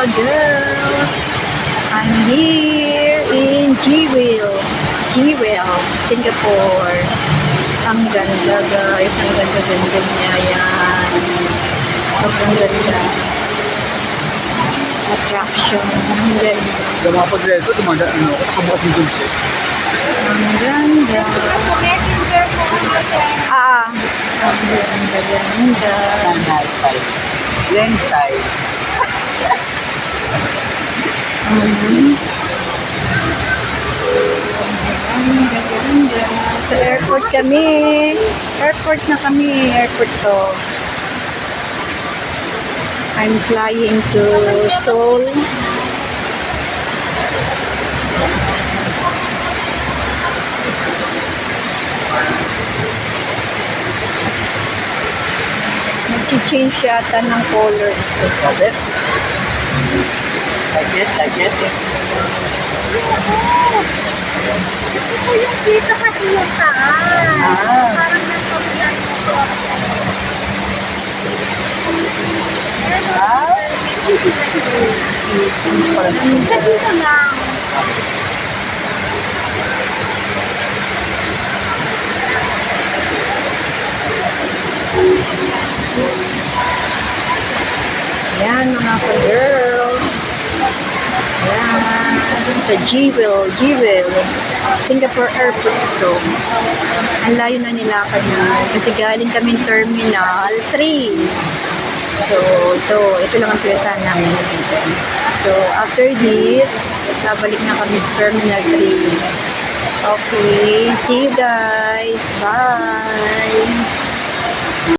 ka-girls. I'm here in Jewel, Singapore. Ang ganda guys, ang ganda-ganda niya yan. Sobrang ganda. Attraction, ang ganda. Dumapag-reto, nakabukas yung dulce. Ang ganda. Ang ganda-ganda. Lens style. Ganda. Sa airport kami. Airport na kami. Airport to. I'm flying to Seoul. Nag-change yata ng color. Like it? Like it? Ito yung dito kasi yung taas. Parang nagpapagyan ko. Sa dito lang. Yan mga ka-girls. Yan. Sa Jewel. Singapore Airport to. Ang layo na nilakad na. Kasi galing kami Terminal 3. So, ito lang ang pinuntahan namin. So, after this, babalik na kami sa Terminal 3. Okay. See you guys. Bye.